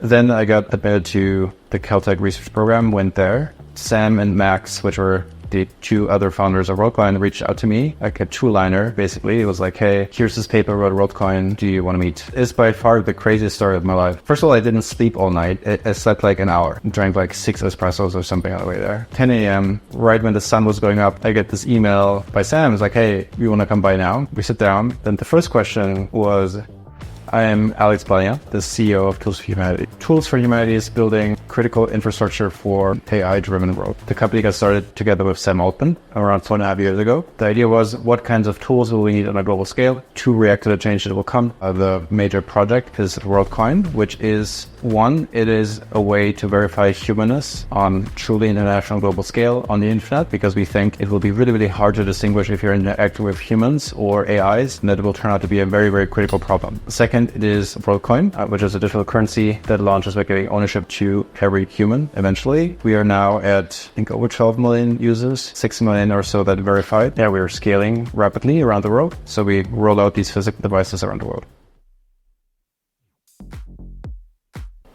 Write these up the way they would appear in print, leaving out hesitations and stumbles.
Then I got admitted to the Caltech research program, went there. Sam and Max, which were the two other founders of Worldcoin, reached out to me, like a two-liner, basically. It was like, hey, here's this paper about Worldcoin. Do you want to meet? It's by far the craziest story of my life. First of all, I didn't sleep all night. I slept like an hour. Drank like 6 espressos or something on the way there. 10 a.m., right when the sun was going up, I get this email by Sam. It's like, hey, you want to come by now? We sit down. Then the first question was, I am Alex Blania, the CEO of Tools for Humanity. Tools for Humanity is building critical infrastructure for AI-driven growth. The company got started together with Sam Altman around 4.5 years ago. The idea was, what kinds of tools will we need on a global scale to react to the change that will come? The major project is Worldcoin, which is one, it is a way to verify humanness on truly international global scale on the internet, because we think it will be really, really hard to distinguish if you're interacting with humans or AIs, and that will turn out to be a very, very critical problem. Second, it is Worldcoin, which is a digital currency that launches by giving ownership to every human eventually. We are now at, I think, over 12 million users, 6 million or so that verified. Yeah, we are scaling rapidly around the world. So we roll out these physical devices around the world.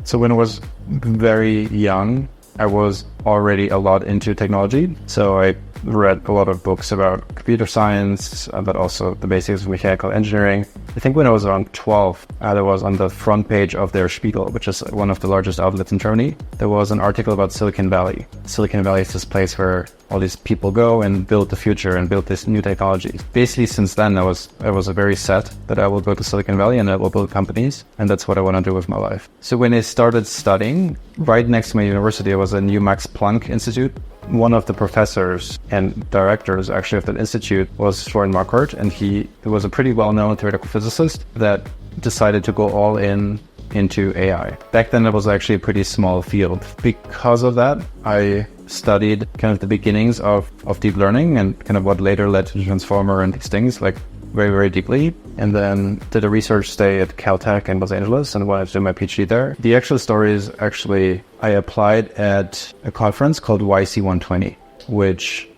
So when I was very young, I was already a lot into technology. So I read a lot of books about computer science, but also the basics of mechanical engineering. I think when I was around 12, there was on the front page of their Spiegel, which is one of the largest outlets in Germany, there was an article about Silicon Valley. Silicon Valley is this place where all these people go and build the future and build this new technology. Basically, since then, I was very set that I will go to Silicon Valley and I will build companies. And that's what I want to do with my life. So when I started studying, right next to my university, there was a new Max Planck Institute. One of the professors and directors actually of that institute was Florian Marquardt, and he was a pretty well-known theoretical physicist that decided to go all into AI. Back then, it was actually a pretty small field. Because of that, I studied kind of the beginnings of deep learning and kind of what later led to Transformer and these things, like very, very deeply. And then did a research stay at Caltech in Los Angeles and wanted to do my PhD there. The actual story is actually, I applied at a conference called YC120, which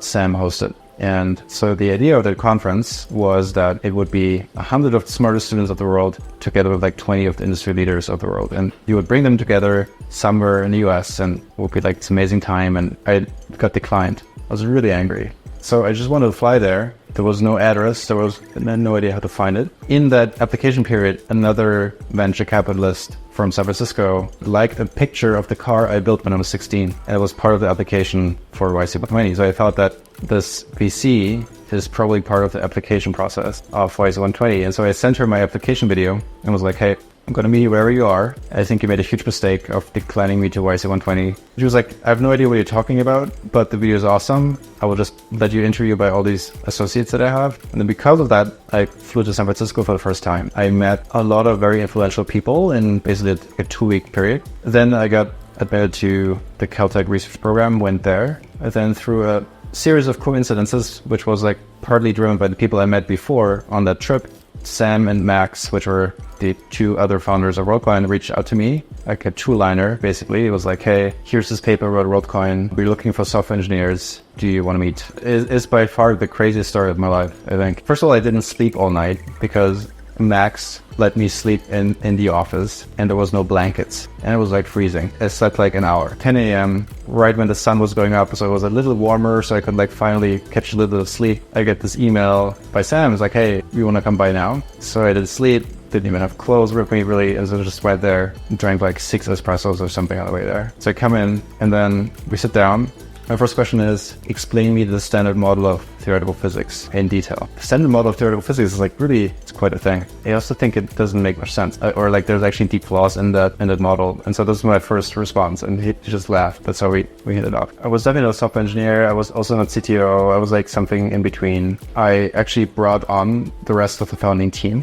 Sam hosted. And so the idea of that conference was that it would be 100 of the smartest students of the world together with like 20 of the industry leaders of the world. And you would bring them together somewhere in the US and it would be like this amazing time. And I got declined. I was really angry. So I just wanted to fly there. There was no address. I had no idea how to find it. In that application period, another venture capitalist from San Francisco liked a picture of the car I built when I was 16. And it was part of the application for YC120. So I thought that this VC is probably part of the application process of YC120. And so I sent her my application video and was like, hey, I'm going to meet you wherever you are. I think you made a huge mistake of declining me to YC120. She was like, I have no idea what you're talking about, but the video is awesome. I will just let you interview by all these associates that I have. And then because of that, I flew to San Francisco for the first time. I met a lot of very influential people in basically a 2-week period. Then I got admitted to the Caltech research program, went there. And then through a series of coincidences, which was like partly driven by the people I met before on that trip, Sam and Max, which were the two other founders of Worldcoin, reached out to me, like a two-liner, basically. It was like, hey, here's this paper about Worldcoin. We're looking for software engineers. Do you want to meet? It's by far the craziest story of my life, I think. First of all, I didn't sleep all night because Max let me sleep in the office and there was no blankets and it was like freezing. I slept like an hour. 10 a.m., right when the sun was going up, so it was a little warmer, so I could like finally catch a little bit of sleep. I get this email by Sam. It's like, hey, you want to come by now? So I did sleep, didn't even have clothes with me really, and so I just went there and drank like 6 espressos or something on the way there. So I come in and then we sit down. My first question is, explain me the standard model of theoretical physics in detail. The standard model of theoretical physics is like really, it's quite a thing. I also think it doesn't make much sense, or like there's actually deep flaws in that model. And so this was my first response, and he just laughed. That's how we hit it off. I was definitely a software engineer. I was also not CTO. I was like something in between. I actually brought on the rest of the founding team,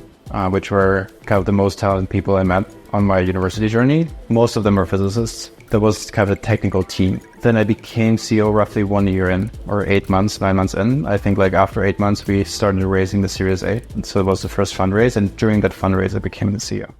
which were kind of the most talented people I met on my university journey. Most of them are physicists. That was kind of a technical team. Then I became CEO roughly 1 year in, or 8 months, 9 months in. I think like after 8 months, we started raising the Series A. And so it was the first fundraise. And during that fundraise, I became the CEO.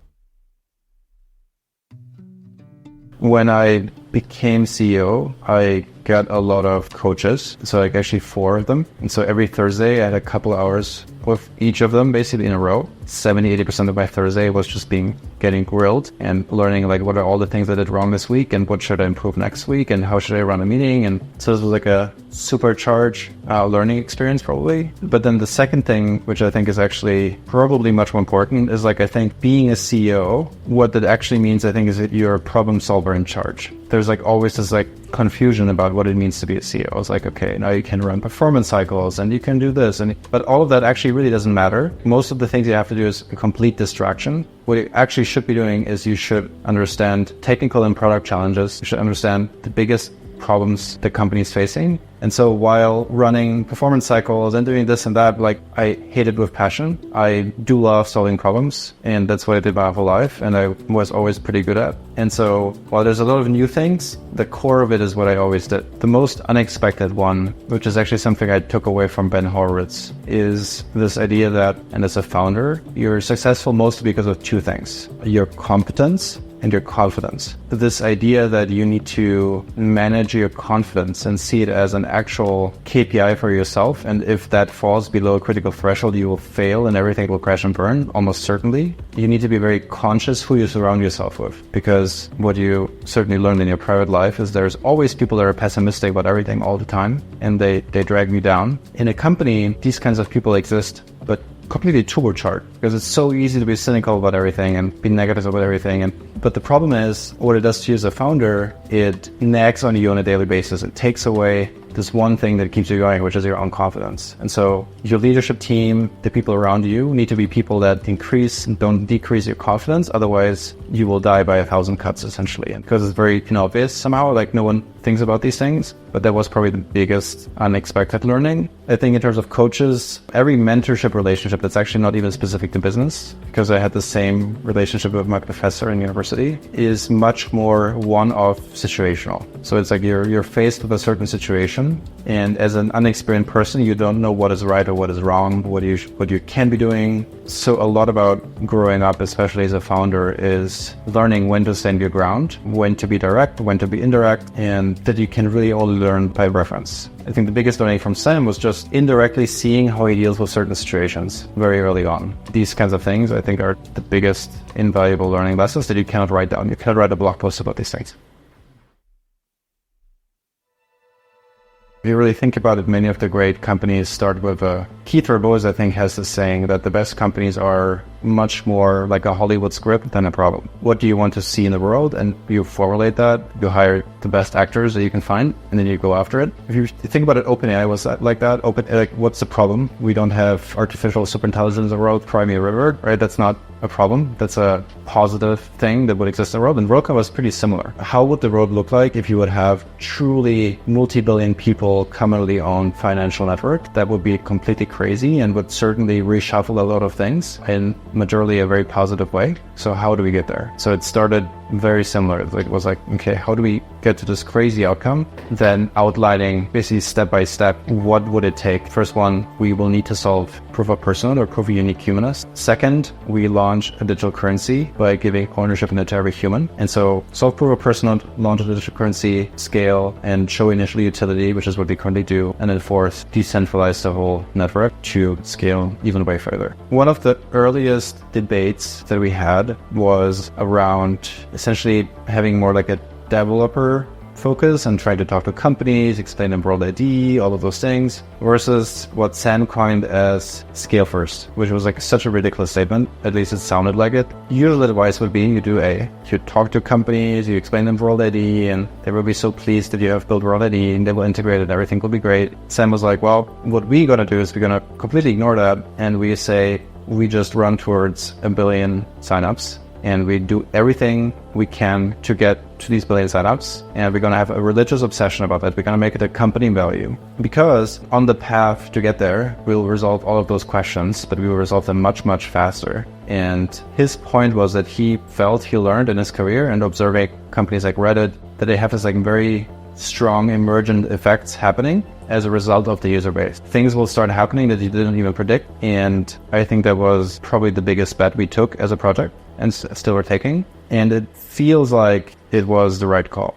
When I became CEO, I got a lot of coaches. So like actually 4 of them. And so every Thursday I had a couple hours with each of them basically in a row. 70-80% of my Thursday was just getting grilled and learning like what are all the things I did wrong this week and what should I improve next week and how should I run a meeting. And so this was like a supercharged learning experience probably. But then the second thing, which I think is actually probably much more important, is like I think being a CEO, what that actually means I think is that you're a problem solver in charge. There's like always this like confusion about what it means to be a CEO. It's like, okay, now you can run performance cycles and you can do this, but all of that actually really doesn't matter. Most of the things you have to do is a complete distraction. What you actually should be doing is you should understand technical and product challenges. You should understand the biggest problems the company is facing. And so while running performance cycles and doing this and that, like I hate it with passion. I do love solving problems, and that's what I did my whole life, and I was always pretty good at. And so while there's a lot of new things, the core of it is what I always did. The most unexpected one, which is actually something I took away from Ben Horowitz, is this idea that, and as a founder, you're successful mostly because of two things: your competence and your confidence. This idea that you need to manage your confidence and see it as an actual KPI for yourself, and if that falls below a critical threshold, you will fail and everything will crash and burn, almost certainly. You need to be very conscious who you surround yourself with, because what you certainly learn in your private life is there's always people that are pessimistic about everything all the time, and they drag you down. In a company, these kinds of people exist, but completely turbocharged, because it's so easy to be cynical about everything and be negative about everything. But the problem is, what it does to you as a founder, it nags on you on a daily basis. It takes away this one thing that keeps you going, which is your own confidence. And so your leadership team, the people around you, need to be people that increase and don't decrease your confidence. Otherwise, you will die by 1,000 cuts, essentially. And because it's very obvious somehow, like no one thinks about these things. But that was probably the biggest unexpected learning. I think in terms of coaches, every mentorship relationship that's actually not even specific to business, because I had the same relationship with my professor in university, is much more one-off situational. So it's like you're faced with a certain situation, and as an unexperienced person, you don't know what is right or what is wrong, what you can be doing. So a lot about growing up, especially as a founder, is learning when to stand your ground, when to be direct, when to be indirect, and that you can really only learn by reference. I think the biggest learning from Sam was just indirectly seeing how he deals with certain situations very early on. These kinds of things, I think, are the biggest invaluable learning lessons that you cannot write down. You cannot write a blog post about these things. If you really think about it, many of the great companies start with Keith Rabois, I think, has this saying that the best companies are much more like a Hollywood script than a problem. What do you want to see in the world? And you formulate that, you hire the best actors that you can find, and then you go after it. If you think about it, OpenAI was like that. What's the problem? We don't have artificial superintelligence in the world, cry me a river, right? That's not a problem. That's a positive thing that would exist in the world. And Worldcoin was pretty similar. How would the world look like if you would have truly multi-billion people commonly owned financial network? That would be completely crazy and would certainly reshuffle a lot of things in majorly a very positive way. So how do we get there? So it started very similar. It was like, okay, how do we get to this crazy outcome? Then outlining basically step by step, what would it take? First one, we will need to solve proof of personhood or proof of unique humanness. Second, we launch a digital currency by giving ownership in it to every human. And so solve proof of personhood, launch a digital currency, scale, and show initial utility, which is what we currently do. And then fourth, decentralize the whole network to scale even way further. One of the earliest debates that we had was around essentially having more like a developer focus and trying to talk to companies, explain them World ID, all of those things, versus what Sam coined as scale first, which was like such a ridiculous statement. At least it sounded like it. Usual advice would be you talk to companies, you explain them World ID, and they will be so pleased that you have built World ID and they will integrate it, everything will be great. Sam was like, well, what we're going to do is we're going to completely ignore that, and we say we just run towards 1 billion signups. And we do everything we can to get to these billion signups. And we're going to have a religious obsession about that. We're going to make it a company value. Because on the path to get there, we'll resolve all of those questions, but we will resolve them much, much faster. And his point was that he felt he learned in his career and observing companies like Reddit that they have this like very strong emergent effects happening as a result of the user base. Things will start happening that you didn't even predict. And I think that was probably the biggest bet we took as a project and still we're taking. And it feels like it was the right call.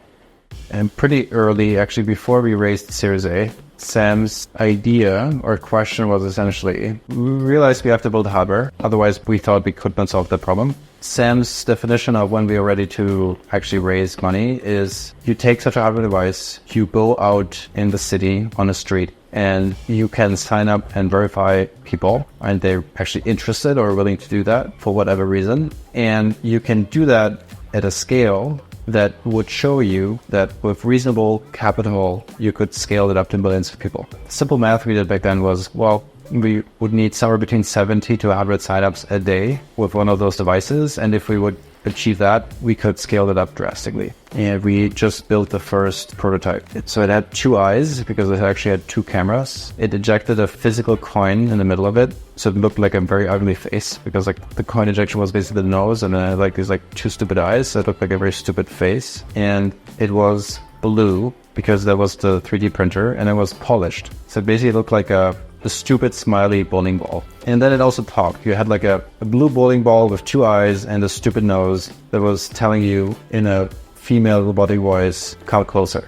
And pretty early, actually before we raised Series A, Sam's idea or question was essentially, we realized we have to build hardware. Otherwise, we thought we could not solve the problem. Sam's definition of when we are ready to actually raise money is you take such a hardware device, you go out in the city on a street, and you can sign up and verify people, and they're actually interested or willing to do that for whatever reason. And you can do that at a scale that would show you that with reasonable capital, you could scale it up to millions of people. The simple math we did back then was, well, we would need somewhere between 70 to 100 signups a day with one of those devices. And if we would achieve that, we could scale it up drastically. And we just built the first prototype. So it had 2 eyes because it actually had 2 cameras. It ejected a physical coin in the middle of it. So it looked like a very ugly face because like the coin ejection was basically the nose, and then it had like these like 2 stupid eyes. So it looked like a very stupid face. And it was blue because that was the 3D printer, and it was polished. So basically it looked like a stupid smiley bowling ball. And then it also talked. You had like a blue bowling ball with 2 eyes and a stupid nose that was telling you in a female robotic voice, come closer.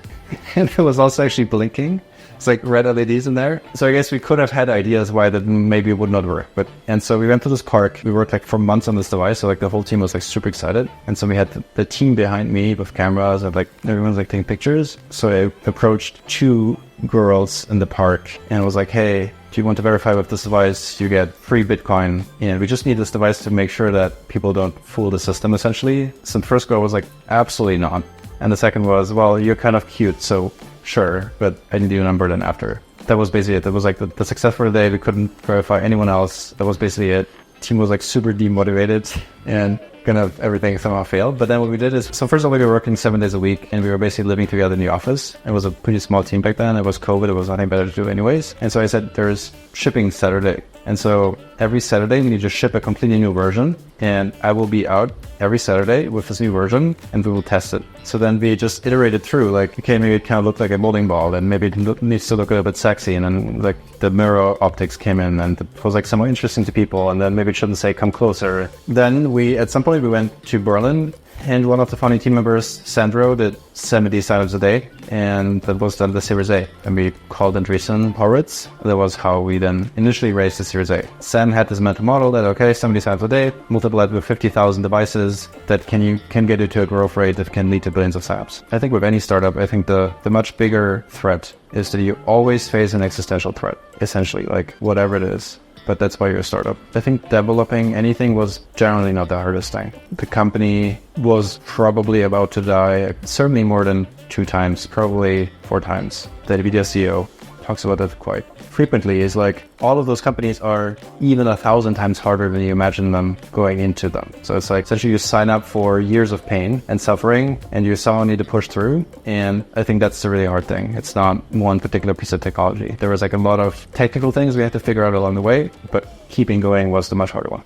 And it was also actually blinking. It's like red LEDs in there. So I guess we could have had ideas why that maybe would not work. And so we went to this park. We worked like for months on this device. So like the whole team was like super excited. And so we had the team behind me with cameras and like everyone's like taking pictures. So I approached 2 girls in the park and was like, hey, do you want to verify with this device? You get free Bitcoin. And we just need this device to make sure that people don't fool the system, essentially. So the first girl was like, absolutely not. And the second was, well, you're kind of cute, so sure, but I need your number then after. That was basically it. That was like the success for the day. We couldn't verify anyone else. That was basically it. Team was like super demotivated and kind of everything somehow failed. But then what we did is, so first of all, we were working 7 days a week and we were basically living together in the office. It was a pretty small team back then. It was COVID. It was nothing better to do anyways. And so I said, there's shipping Saturday. And so every Saturday we need to ship a completely new version, and I will be out every Saturday with this new version and we will test it. So then we just iterated through like, okay, maybe it kind of looked like a bowling ball and maybe it needs to look a little bit sexy. And then like the mirror optics came in and it was like somewhat interesting to people. And then maybe it shouldn't say come closer. Then at some point we went to Berlin, and one of the founding team members, Sandro, did 70 signups a day, and that was then the Series A. And we called Andreessen Horowitz. That was how we then initially raised the Series A. Sam had this mental model that, okay, 70 signups a day, multiply it with 50,000 devices, that can get you to a growth rate that can lead to billions of signups. I think with any startup, I think the much bigger threat is that you always face an existential threat, essentially, like whatever it is. But that's why you're a startup. I think developing anything was generally not the hardest thing. The company was probably about to die, certainly more than 2 times, probably 4 times. The NVIDIA CEO talks about that quite frequently, is like all of those companies are even 1,000 times harder than you imagine them going into them. So it's like essentially you sign up for years of pain and suffering and you somehow need to push through. And I think that's the really hard thing. It's not one particular piece of technology. There was like a lot of technical things we had to figure out along the way, but keeping going was the much harder one.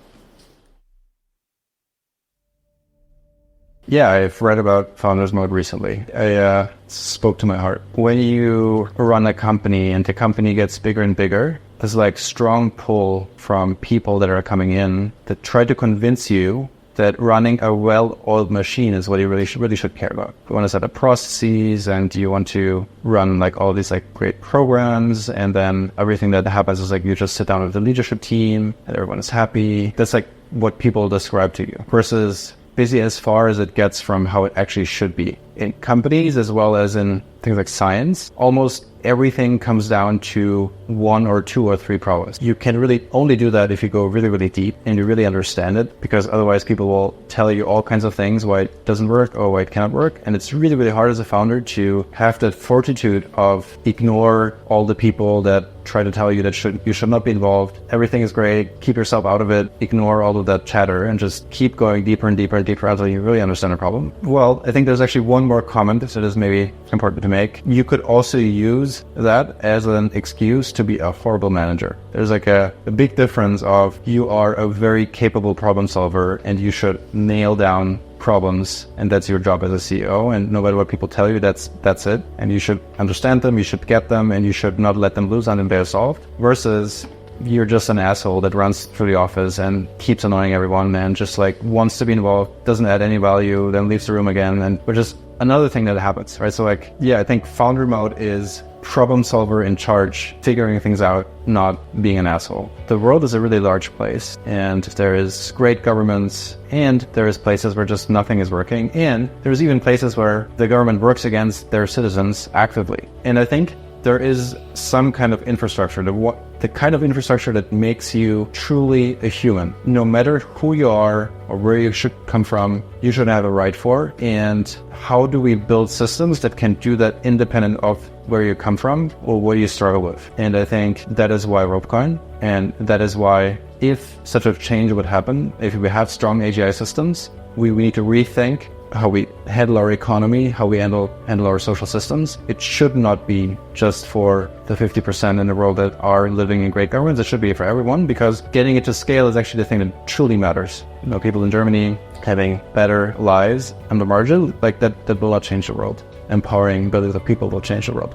Yeah, I've read about Founders Mode recently. I spoke to my heart. When you run a company and the company gets bigger and bigger, there's like strong pull from people that are coming in that try to convince you that running a well-oiled machine is what you really should care about. You want to set up processes and you want to run like all these like great programs, and then everything that happens is like you just sit down with the leadership team and everyone is happy. That's like what people describe to you, versus basically as far as it gets from how it actually should be. In companies as well as in things like science, almost everything comes down to 1 or 2 or 3 problems. You can really only do that if you go really, really deep and you really understand it, because otherwise people will tell you all kinds of things why it doesn't work or why it cannot work. And it's really, really hard as a founder to have that fortitude of ignore all the people that try to tell you that you should not be involved. Everything is great. Keep yourself out of it. Ignore all of that chatter and just keep going deeper and deeper and deeper until you really understand the problem. Well, I think there's actually one more comment that is maybe important to make. You could also use that as an excuse to be a horrible manager. There's like a big difference of you are a very capable problem solver and you should nail down problems, and that's your job as a CEO, and no matter what people tell you, that's it, and you should understand them, you should get them, and you should not let them lose until they're solved, versus you're just an asshole that runs through the office and keeps annoying everyone and just like wants to be involved, doesn't add any value, then leaves the room again, and which is another thing that happens, right? So like, yeah, I think founder mode is problem solver in charge, figuring things out, not being an asshole. The world is a really large place, and there is great governments, and there is places where just nothing is working, and there's even places where the government works against their citizens actively. And I think there is some kind of infrastructure, the kind of infrastructure that makes you truly a human. No matter who you are or where you should come from, you should have a right for. And how do we build systems that can do that independent of where you come from or what you struggle with? And I think that is why Worldcoin, and that is why if such a change would happen, if we have strong AGI systems, we need to rethink how we handle our economy, how we handle our social systems. It should not be just for the 50% in the world that are living in great governments. It should be for everyone, because getting it to scale is actually the thing that truly matters. You know, people in Germany having better lives on the margin, like that will not change the world. Empowering billions of people will change the world.